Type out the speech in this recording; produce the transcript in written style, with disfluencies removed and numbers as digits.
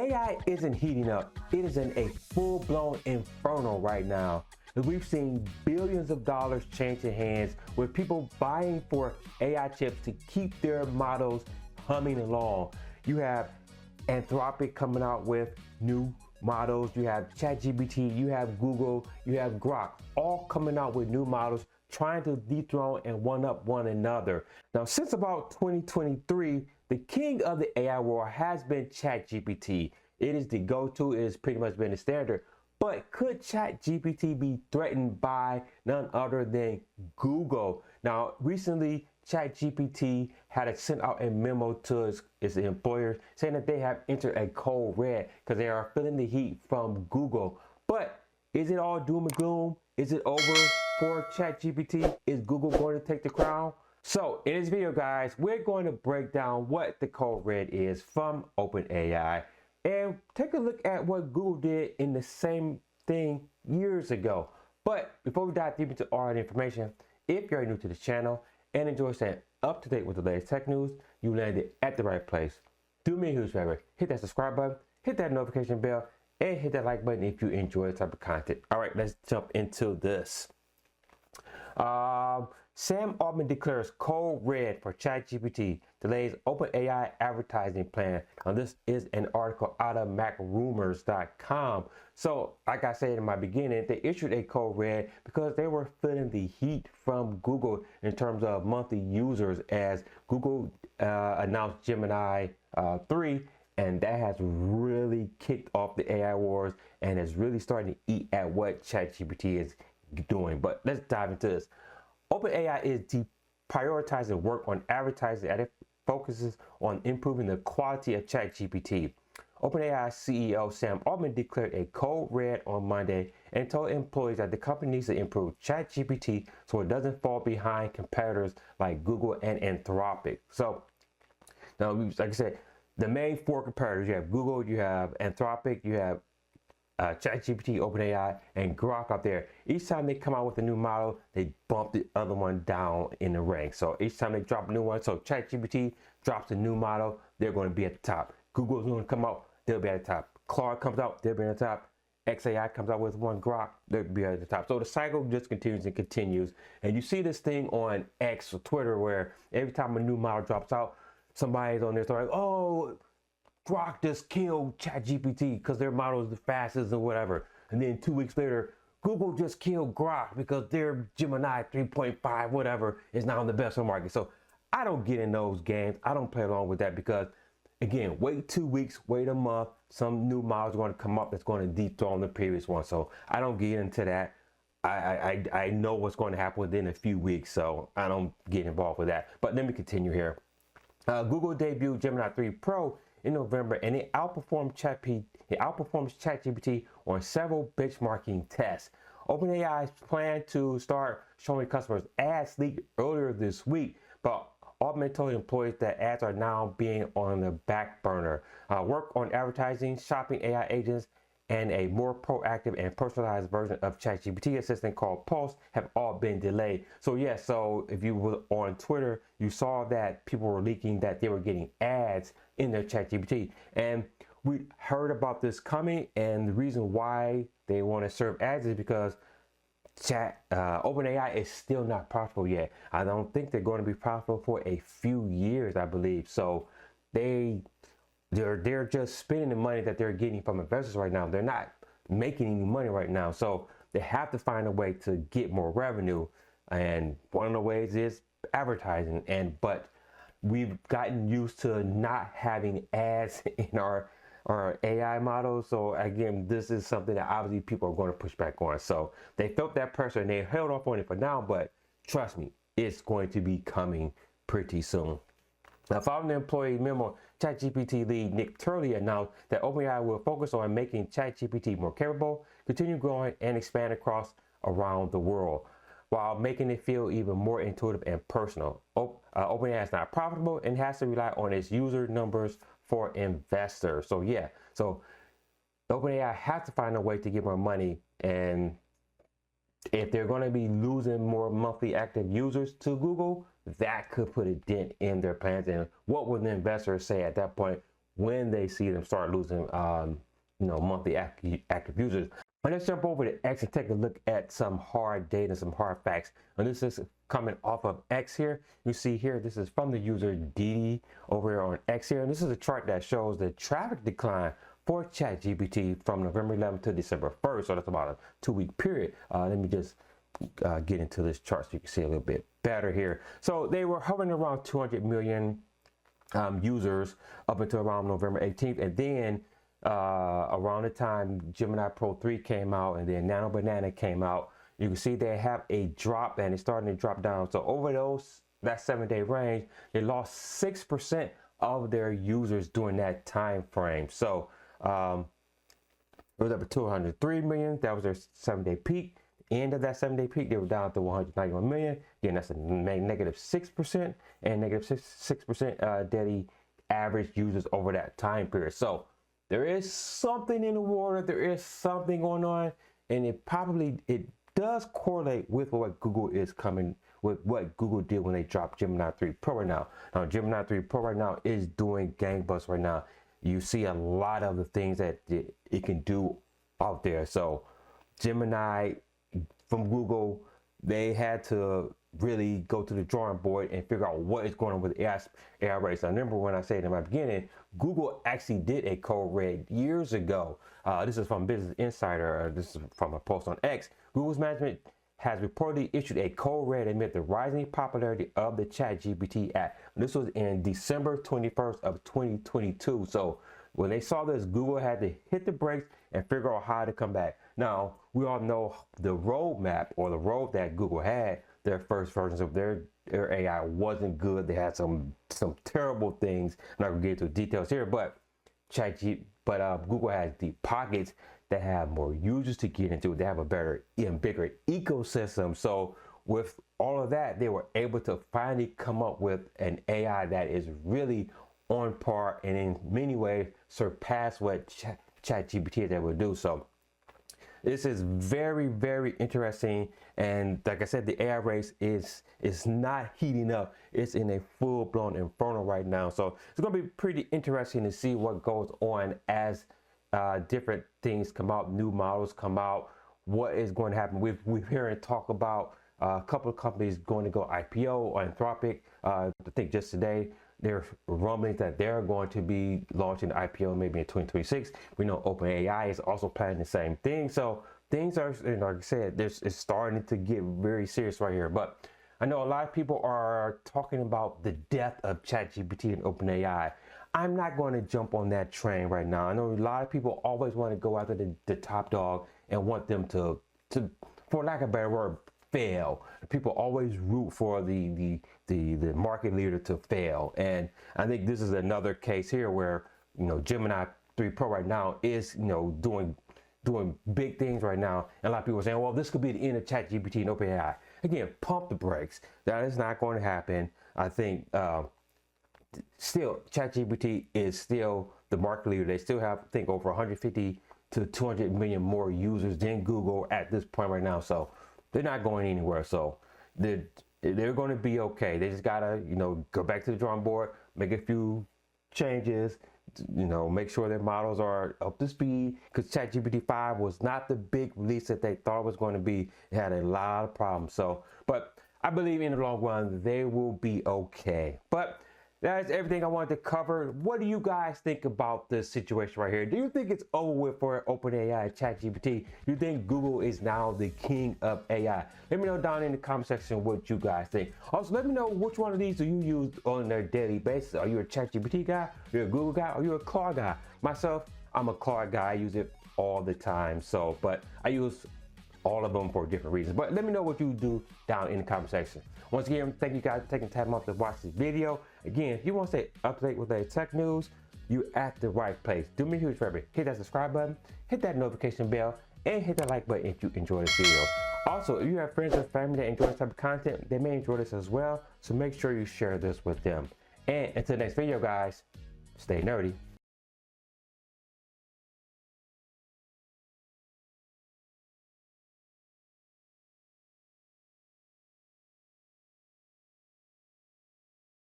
AI isn't heating up. It is in a full-blown inferno right now. We've seen billions of dollars changing hands with people vying for AI chips to keep their models humming along. You have Anthropic coming out with new models. You have ChatGPT, you have Google, you have Grok, all coming out with new models trying to dethrone and one-up one another. Now, since about 2023, the king of the AI war has been ChatGPT. It is the go-to, it has pretty much been the standard. But could ChatGPT be threatened by none other than Google? Now, recently, ChatGPT had sent out a memo to its employers saying that they have entered a code red because they are feeling the heat from Google. But is it all doom and gloom? Is it over for ChatGPT? Is Google going to take the crown? So in this video, guys, we're going to break down what the code red is from OpenAI and take a look at what Google did in the same thing years ago. But before we dive deep into all the information, if you're new to the channel and enjoy staying up to date with the latest tech news, you landed at the right place. Do me a huge favor, hit that subscribe button, hit that notification bell, and hit that like button if you enjoy this type of content. All right, let's jump into this. Sam Altman declares code red for ChatGPT, delays OpenAI advertising plan. Now, this is an article out of macrumors.com. So, like I said in my beginning, they issued a code red because they were feeling the heat from Google in terms of monthly users as Google announced Gemini 3, and that has really kicked off the AI wars and is really starting to eat at what ChatGPT is doing. But let's dive into this. OpenAI is prioritizing work on advertising and it focuses on improving the quality of ChatGPT. OpenAI CEO Sam Altman declared a code red on Monday and told employees that the company needs to improve ChatGPT so it doesn't fall behind competitors like Google and Anthropic. So now, like I said, the main four competitors, you have Google, you have Anthropic, you have ChatGPT, OpenAI, and Grok up there. Each time they come out with a new model, they bump the other one down in the ranks. So each time they drop a new one, so ChatGPT drops a new model, they're going to be at the top. Google's going to come out, they'll be at the top. Claude comes out, they'll be at the top. XAI comes out with one Grok, they'll be at the top. So the cycle just continues and continues. And you see this thing on X or Twitter where every time a new model drops out, somebody's on there like, oh, Grok just killed ChatGPT because their model is the fastest or whatever. And then 2 weeks later, Google just killed Grok because their Gemini 3.5 whatever is now the best on the market. So I don't get in those games. I don't play along with that because, again, wait 2 weeks, wait a month. Some new models are going to come up that's going to dethrone the previous one. So I don't get into that. I know what's going to happen within a few weeks, so I don't get involved with that. But let me continue here. Google debuted Gemini 3 Pro in November, and it outperforms ChatGPT on several benchmarking tests. OpenAI's plan to start showing customers ads leaked earlier this week, but Altman told employees that ads are now being on the back burner. Work on advertising, shopping AI agents, and a more proactive and personalized version of ChatGPT assistant called Pulse have all been delayed. So yeah, so if you were on Twitter, you saw that people were leaking that they were getting ads in their ChatGPT. And we heard about this coming, and the reason why they want to serve ads is because OpenAI is still not profitable yet. I don't think they're going to be profitable for a few years, I believe. So they're just spending the money that they're getting from investors right now. They're not making any money right now. So they have to find a way to get more revenue. And one of the ways is advertising. But we've gotten used to not having ads in our AI models. So again, this is something that obviously people are going to push back on. So they felt that pressure and they held off on it for now, but trust me, it's going to be coming pretty soon. Now, following the employee memo, ChatGPT lead Nick Turley announced that OpenAI will focus on making ChatGPT more capable, continue growing, and expand around the world, while making it feel even more intuitive and personal. OpenAI is not profitable and has to rely on its user numbers for investors. So yeah, so OpenAI has to find a way to get more money, and if they're going to be losing more monthly active users to Google, that could put a dent in their plans. And what would the investors say at that point? when they see them start losing, monthly active users. And let's jump over to X and take a look at some hard data, some hard facts. And this is coming off of X here. You see here, this is from the user Didi over here on X here. And this is a chart that shows the traffic decline for ChatGPT from November 11th to December 1st. So that's about a 2-week period. Let me just get into this chart so you can see a little bit better here. So they were hovering around 200 million users up until around November 18th. And then around the time Gemini Pro 3 came out and then Nano Banana came out, you can see they have a drop and it's starting to drop down. So over that 7-day range, they lost 6% of their users during that time frame. So it was up to 203 million. That was their 7-day peak. End of that 7-day peak, they were down to 191 million. Again, that's a negative 6% and negative 6% daily average users over that time period. So there is something in the water. There is something going on, and it does correlate with what Google is coming with, what Google did when they dropped Gemini 3 Pro right now. Now, Gemini 3 Pro right now is doing gangbusters right now. You see a lot of the things that it can do out there. So Gemini from Google, they had to really go to the drawing board and figure out what is going on with AI race. I remember when I said in my beginning, Google actually did a code red years ago. This is from Business Insider. This is from a post on X. Google's management has reportedly issued a code red amid the rising popularity of the ChatGPT app. This was in December 21st of 2022. So when they saw this, Google had to hit the brakes and figure out how to come back. Now, we all know the roadmap or the road that Google had. Their first versions of their AI wasn't good. They had some terrible things. I'm not gonna get into details here, but Google has deep pockets that have more users to get into. They have a better and bigger ecosystem. So with all of that, they were able to finally come up with an AI that is really on par and in many ways surpass what ChatGPT is able to do. So this is very, very interesting. And like I said, the AI race is not heating up. It's in a full-blown inferno right now. So it's going to be pretty interesting to see what goes on as different things come out, new models come out, what is going to happen. We've hearing talk about a couple of companies going to go IPO or Anthropic. I think just today, there's rumblings that they're going to be launching the IPO maybe in 2026. We know OpenAI is also planning the same thing. So things are, like I said, it's starting to get very serious right here. But I know a lot of people are talking about the death of ChatGPT and OpenAI. I'm not going to jump on that train right now. I know a lot of people always want to go after the top dog and want them to, for lack of a better word, fail. People always root for the market leader to fail, and I think this is another case here where Gemini 3 Pro right now is doing big things right now, and a lot of people are saying, well, this could be the end of ChatGPT and OpenAI. Again, pump the brakes. That is not going to happen. I think still ChatGPT is still the market leader. They still have, I think, over 150 to 200 million more users than Google at this point right now. So they're not going anywhere. So they're going to be okay. They just gotta, go back to the drawing board, make a few changes, make sure their models are up to speed. Because ChatGPT 5 was not the big release that they thought it was going to be. It had a lot of problems. So, but I believe in the long run they will be okay. But that's everything I wanted to cover. What do you guys think about this situation right here? Do you think it's over with for OpenAI and ChatGPT? Do you think Google is now the king of AI? Let me know down in the comment section what you guys think. Also, let me know which one of these do you use on a daily basis. Are you a ChatGPT guy? Are you a Google guy? Are you a Claude guy? Myself, I'm a Claude guy. I use it all the time. So, but I use all of them for different reasons. But let me know what you do down in the comment section. Once again, thank you guys for taking time off to watch this video. Again, if you want to stay up to date with the tech news, you're at the right place. Do me a huge favor. Hit that subscribe button, hit that notification bell, and hit that like button if you enjoy this video. Also, if you have friends or family that enjoy this type of content, they may enjoy this as well. So make sure you share this with them. And until the next video, guys, stay nerdy.